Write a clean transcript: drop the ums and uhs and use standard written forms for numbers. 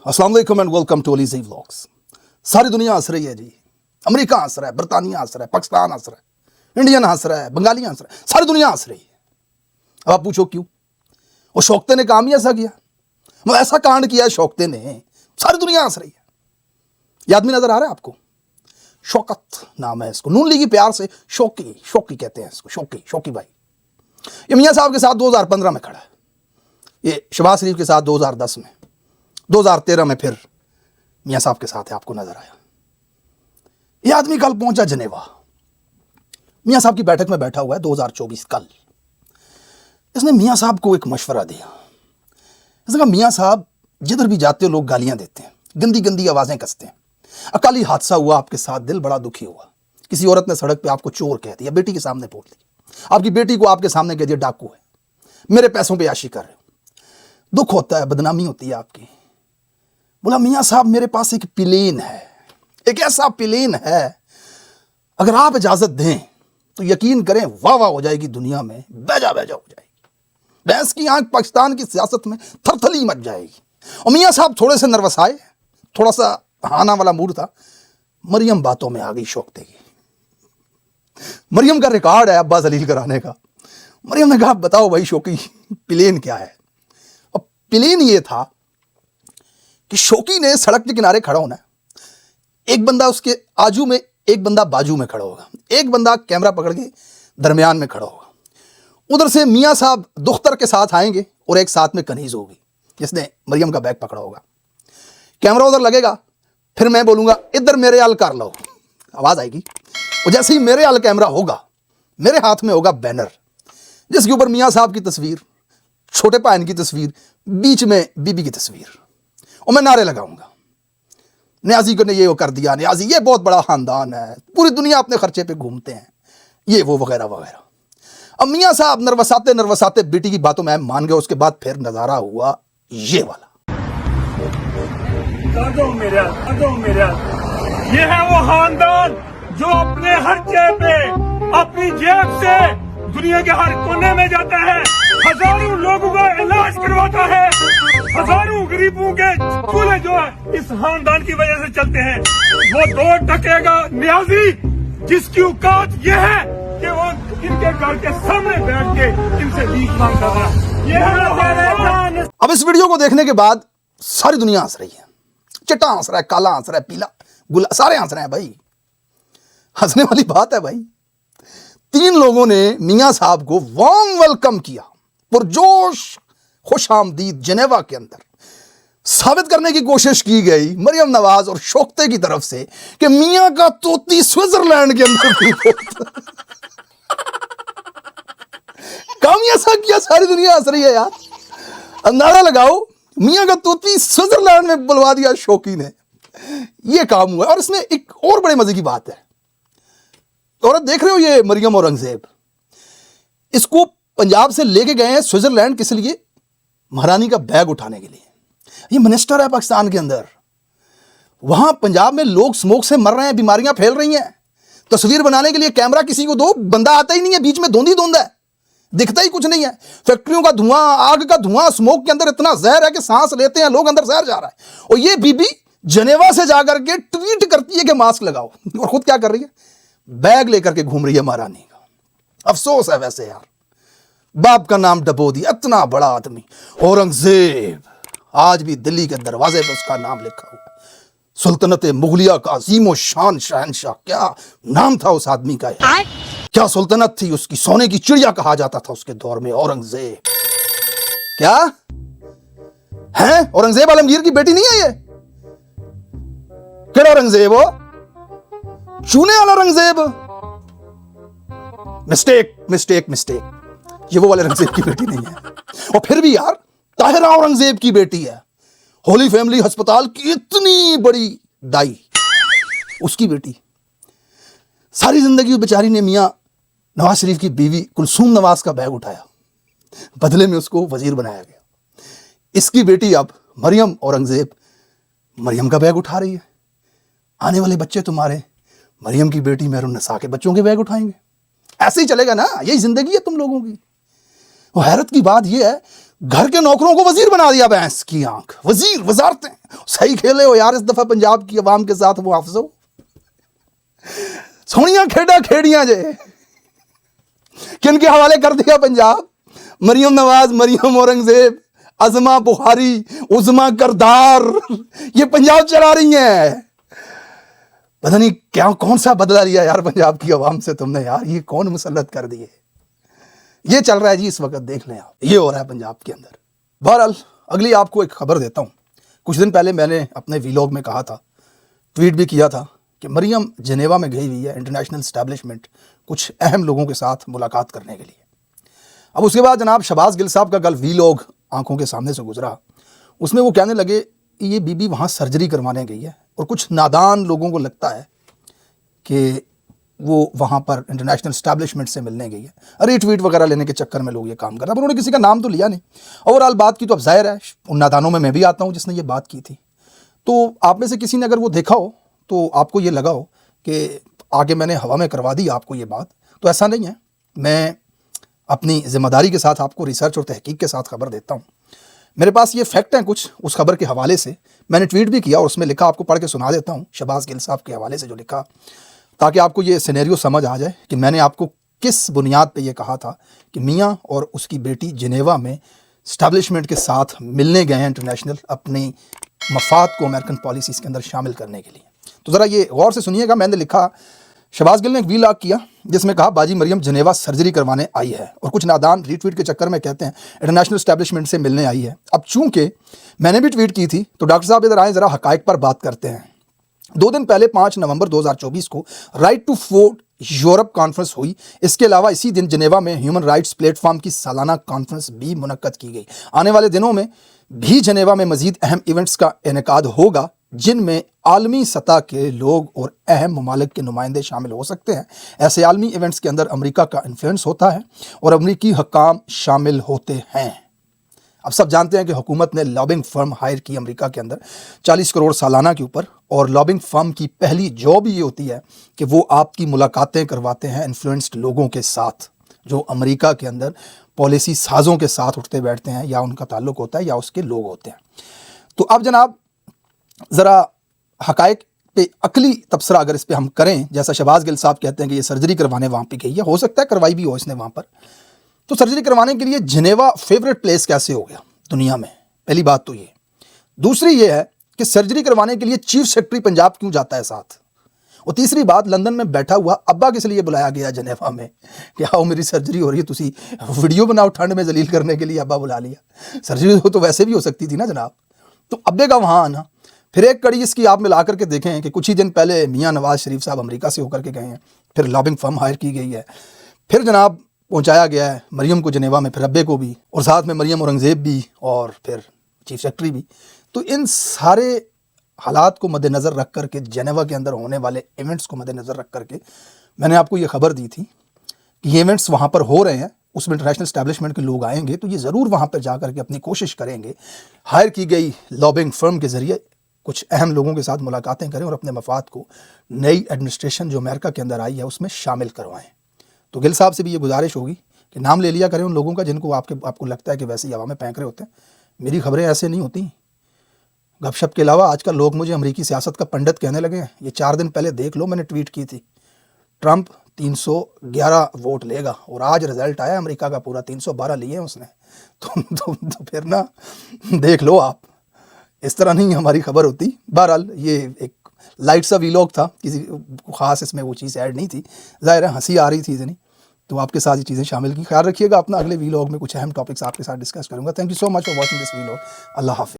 अस्सलाम वालेकुम and welcome to अलीज़ी vlogs. सारी दुनिया हंस रही है जी। अमेरिका हंस रहा है, बरतानिया हंस रहा है, पाकिस्तान हंस रहा है, इंडियन हंस रहा है, बंगाली हंस रहा है, सारी दुनिया हंस रही है। अब आप पूछो क्यों? वो शौकते ने काम ही ऐसा किया, मतलब ऐसा कांड किया है शौकते ने, सारी दुनिया हंस रही है। ये आदमी नजर आ रहा है आपको? शौकत नाम है इसको, नून लीगी प्यार से शौकी शौकी कहते हैं इसको, शौकी शौकी भाई। ये मियाँ साहब के साथ 2015 में खड़ा है, ये शहबाज शरीफ के साथ 2010 में, 2013 में फिर मियाँ साहब के साथ है, आपको नजर आया। ये आदमी कल पहुंचा जनेवा, मियाँ साहब की बैठक में बैठा हुआ है 2024 कल। इसने मियाँ साहब को एक मशवरा दिया। इसने कहा मियाँ साहब जिधर भी जाते हो लोग गालियां देते हैं, गंदी गंदी आवाजें कसते हैं। अकाली हादसा हुआ आपके साथ, दिल बड़ा दुखी हुआ। किसी औरत ने सड़क पे आपको चोर कह दिया, बेटी के सामने बोल दिया, आपकी बेटी को आपके सामने कह दिया डाकू है, मेरे पैसों पे याशी कर रहे हो। दुख होता है, बदनामी होती है आपकी। बोला मियाँ साहब मेरे पास एक प्लेन है, एक ऐसा प्लेन है, अगर आप इजाजत दें तो यकीन करें वाह वाह हो जाएगी दुनिया में, बेजा बेजा हो जाएगी। भैंस की आंख पाकिस्तान की सियासत में थरथली मच जाएगी। और मियाँ साहब थोड़े से नर्वस आए, थोड़ा सा हाना वाला मूड था। मरियम बातों में आ गई शौकते की। मरियम का रिकॉर्ड है अब्बास जलील कराने का। मरियम ने कहा बताओ भाई शौकी प्लेन क्या है? और प्लेन ये था कि शौकी ने सड़क के किनारे खड़ा होना है, एक बंदा उसके आजू में, एक बंदा बाजू में खड़ा होगा, एक बंदा कैमरा पकड़ के दरमियान में खड़ा होगा। उधर से मियाँ साहब दुख्तर के साथ आएंगे और एक साथ में कनीज होगी जिसने मरियम का बैग पकड़ा होगा। कैमरा उधर लगेगा, फिर मैं बोलूंगा इधर मेरे हाल कर लो, आवाज आएगी। और जैसे ही मेरे हाल कैमरा होगा, मेरे हाथ में होगा बैनर जिसके ऊपर मियाँ साहब की तस्वीर, छोटे भाई की तस्वीर, बीच में बीबी की तस्वीर, और मैं नारे लगाऊंगा न्याजी को ने ये वो कर दिया, न्याजी ये बहुत बड़ा खानदान है, पूरी दुनिया अपने खर्चे पे घूमते हैं, ये वो वगैरह वगैरह। अब मियाँ साहब नर्वसाते बेटी की बातों में मान गए। उसके बाद फिर नजारा हुआ ये वाला। ये है वो खानदान जो अपने खर्चे पे अपनी जेब से दुनिया के हर कोने में जाता है, हजारों लोगों का इलाज करवाता है, हजारों गरीबों के चूल्हे जो है इस खानदान की वजह से चलते हैं। वो दो टकेगा न्याजी जिसकी औकात ये है कि वो इनके घर के सामने बैठ के इनसे भीख मांगता था। ये है। अब इस वीडियो को देखने के बाद सारी दुनिया हंस रही है, चिट्टा हंस रहा है, काला हंस रहा है, पीला गुला, सारे हंस रहे हैं भाई। हंसने वाली बात है भाई। 3 लोगों ने मियाँ साहब को वार्म वेलकम किया, पुरजोश खुश आमदीद जनेवा के अंदर। साबित करने की कोशिश की गई मरियम नवाज और शौकते की तरफ से कि मियाँ का तोती स्विट्जरलैंड के अंदर काम ऐसा किया, सारी दुनिया हंस रही है यार। अंदाजा लगाओ, मियाँ का तोती स्विट्जरलैंड में बुलवा दिया शौकी ने, ये काम हुआ। और इसमें एक और बड़े मजे की बात है, औरत देख रहे हो ये मरियम औरंगजेब, इसको पंजाब से लेके गए हैं स्विट्जरलैंड, किस लिए? महारानी का बैग उठाने के लिए। ये मिनिस्टर है पाकिस्तान के अंदर, वहां पंजाब में लोग स्मोक से मर रहे हैं, बीमारियां फैल रही हैं। तस्वीर बनाने के लिए कैमरा किसी को दो, बंदा आता ही नहीं है, बीच में धुंध ही धुंध है, दिखता ही कुछ नहीं है। फैक्ट्रियों का धुआं, आग का धुआं, स्मोक के अंदर इतना जहर है कि सांस लेते हैं लोग, अंदर जहर जा रहा है। और ये बीबी जनेवा से जाकर के ट्वीट करती है कि मास्क लगाओ, और खुद क्या कर रही है? बैग लेकर के घूम रही है महारानी का। अफसोस है वैसे यार, बाप का नाम डबो दिया, इतना बड़ा आदमी औरंगजेब, आज भी दिल्ली के दरवाजे पर उसका नाम लिखा हुआ। सुल्तनत मुगलिया का अजीम शान शहनशाह, क्या नाम था उस आदमी का यार, क्या सुल्तनत थी उसकी, सोने की चिड़िया कहा जाता था उसके दौर में। औरंगजेब क्या है? औरंगजेब आलमगीर की बेटी नहीं है ये? केड़ा औरंगजेब हो? चूने वाला औरंगजेब? मिस्टेक मिस्टेक मिस्टेक, ये वो वाले औरंगजेब की बेटी नहीं है। और फिर भी यार ताहिरा औरंगजेब की बेटी है, होली फैमिली अस्पताल की इतनी बड़ी दाई, उसकी बेटी। सारी जिंदगी उस बेचारी ने मियाँ नवाज शरीफ की बीवी कुलसूम नवाज का बैग उठाया, बदले में उसको वजीर बनाया गया। इसकी बेटी अब मरियम औरंगजेब मरियम का बैग उठा रही है। आने वाले बच्चे तुम्हारे मरियम की बेटी मेहरुन नसा के बच्चों के बैग उठाएंगे। ऐसे ही चलेगा ना, यही जिंदगी है तुम लोगों की। वो हैरत की बात यह है, घर के नौकरों को वजीर बना दिया, भैंस की आंख, वजीर, वजारतें। सही खेले हो यार इस दफा पंजाब की अवाम के साथ, वो हाफिजो सोनिया खेड़ा खेड़ियां जे किन के हवाले कर दिया पंजाब, मरियम नवाज, मरियम औरंगजेब, अजमा बुखारी, उजमा करदार, ये पंजाब चला रही हैं। पता नहीं क्या कौन सा बदला लिया यार पंजाब की आवाम से तुमने यार, ये कौन मुसल्लत कर दिए। ये चल रहा है जी इस वक्त, देख लें आप, ये हो रहा है पंजाब के अंदर। बहरहाल अगली आपको एक खबर देता हूँ। कुछ दिन पहले मैंने अपने वीलॉग में कहा था, ट्वीट भी किया था कि मरियम जनेवा में गई हुई है इंटरनेशनल एस्टैब्लिशमेंट कुछ अहम लोगों के साथ मुलाकात करने के लिए। अब उसके बाद जनाब शहबाज गिल साहब का कल वीलॉग आंखों के सामने से गुजरा, उसमें वो कहने लगे कि ये बीबी वहाँ सर्जरी करवाने गई है और कुछ नादान लोगों को लगता है कि वो वहाँ पर इंटरनेशनल एस्टैब्लिशमेंट से मिलने गई है। अरे ट्वीट वगैरह लेने के चक्कर में लोग ये काम कर रहे हैं, पर उन्होंने किसी का नाम तो लिया नहीं। ओवरऑल बात की तो अब जाहिर है उन नादानों में मैं भी आता हूँ जिसने ये बात की थी। तो आप में से किसी ने अगर वो देखा हो तो आपको ये लगा हो कि आगे मैंने हवा में करवा दी आपको ये बात, तो ऐसा नहीं है। मैं अपनी ज़िम्मेदारी के साथ आपको रिसर्च और तहकीक के साथ खबर देता हूँ। मेरे पास ये फैक्ट हैं कुछ, उस खबर के हवाले से मैंने ट्वीट भी किया और उसमें लिखा, आपको पढ़ के सुना देता हूँ शहबाज गिल साहब के हवाले से जो लिखा, ताकि आपको ये सिनेरियो समझ आ जाए कि मैंने आपको किस बुनियाद पे ये कहा था कि मियाँ और उसकी बेटी जिनेवा में इस्टेब्लिशमेंट के साथ मिलने गए हैं इंटरनेशनल, अपनी मफाद को अमेरिकन पॉलिसीज़ के अंदर शामिल करने के लिए। तो ज़रा ये गौर से सुनिएगा। मैंने लिखा, शहबाज गिल ने एक वीलॉग किया जिसमें कहा बाजी मरियम जनेवा सर्जरी करवाने आई है और कुछ नादान रीट्वीट के चक्कर में कहते हैं इंटरनेशनल एस्टैब्लिशमेंट से मिलने आई है। अब चूंकि मैंने भी ट्वीट की थी तो डॉक्टर साहब इधर आए, ज़रा हकायक पर बात करते हैं। 2 दिन पहले 5 नवंबर 2024 को right to vote Europe conference हुई। इसके अलावा इसी दिन जिनेवा में ह्यूमन राइट्स प्लेटफॉर्म की सालाना कॉन्फ्रेंस भी मुनक्कद की गई। आने वाले दिनों में भी जिनेवा में मजीद अहम इवेंट्स का इनेकाद होगा जिनमें आलमी सतह के लोग और अहम ममालिक के नुमाइंदे शामिल हो सकते हैं। ऐसे आलमी इवेंट्स के अंदर अमेरिका का इन्फ्लुएंस होता है और अमेरिकी हुक्काम शामिल होते हैं। अब सब जानते हैं कि हुकूमत ने लॉबिंग फर्म हायर की अमेरिका के अंदर 40 करोड़ सालाना के ऊपर, और लॉबिंग फर्म की पहली जॉब ये होती है कि वो आपकी मुलाकातें करवाते हैं इन्फ्लुएंस्ड लोगों के साथ जो अमेरिका के अंदर पॉलिसी साजों के साथ उठते बैठते हैं, या उनका ताल्लुक होता है या उसके लोग होते हैं। तो अब जनाब ज़रा हकायक पे अकली तबसरा अगर इस पर हम करें, जैसा शहबाज गिल साहब कहते हैं कि ये सर्जरी करवाने वहाँ पे गई है, हो सकता है करवाई भी हो इसने वहाँ पर, तो सर्जरी करवाने के लिए जिनेवा फेवरेट प्लेस कैसे हो गया दुनिया में? पहली बात तो ये। दूसरी ये है कि सर्जरी करवाने के लिए चीफ सेक्रेटरी पंजाब क्यों जाता है साथ? और तीसरी बात, लंदन में बैठा हुआ अब्बा किस लिए बुलाया गया जिनेवा में कि आओ मेरी सर्जरी हो रही है, तुसी वीडियो बनाओ ठंड में जलील करने के लिए अब्बा बुला लिया। सर्जरी तो वैसे भी हो सकती थी ना जनाब। तो अब्बे का वहाँ आना। फिर एक कड़ी इसकी आप मिला करके देखें कि कुछ ही दिन पहले मियाँ नवाज शरीफ साहब अमेरिका से होकर के गए हैं, फिर लॉबिंग फर्म हायर की गई है, फिर जनाब पहुंचाया गया है मरियम को जिनेवा में, फिर अब्बे को भी, और साथ में मरियम औरंगज़ेब भी, और फिर चीफ सेक्रेटरी भी। तो इन सारे हालात को मद्देनज़र रख करके, जिनेवा के अंदर होने वाले इवेंट्स को मद्देनज़र रख करके मैंने आपको ये खबर दी थी कि ये इवेंट्स वहाँ पर हो रहे हैं, उसमें इंटरनेशनल एस्टैब्लिशमेंट के लोग आएंगे, तो ये ज़रूर वहाँ पर जा करके अपनी कोशिश करेंगे, हायर की गई लॉबिंग फर्म के ज़रिए कुछ अहम लोगों के साथ मुलाकातें करें और अपने मफाद को नई एडमिनिस्ट्रेशन जो अमेरिका के अंदर आई है उसमें शामिल करवाएं। तो गिल साहब से भी ये गुजारिश होगी कि नाम ले लिया करें उन लोगों का जिनको आपको लगता है कि वैसे ही हवा में फेंक रहे होते हैं। मेरी खबरें ऐसे नहीं होती गपशप के अलावा। आजकल लोग मुझे अमेरिकी सियासत का पंडित कहने लगे हैं। ये 4 दिन पहले देख लो, मैंने ट्वीट की थी ट्रंप 311 वोट लेगा, और आज रिजल्ट आया अमेरिका का पूरा 312 लिए उसने। तो फिर ना देख लो आप, इस तरह नहीं हमारी खबर होती। बहरहाल ये एक लाइट सा वीलॉग था, किसी ख़ास इसमें वो चीज़ ऐड नहीं थी, ज़ाहिर है हंसी आ रही थी इतनी, तो आपके साथ ये चीज़ें शामिल की। ख्याल रखिएगा अपना, अगले वीलॉग में कुछ अहम टॉपिक्स आपके साथ डिस्कस करूँगा। Thank you so much for watching this vlog. अल्लाह हाफ़िज़।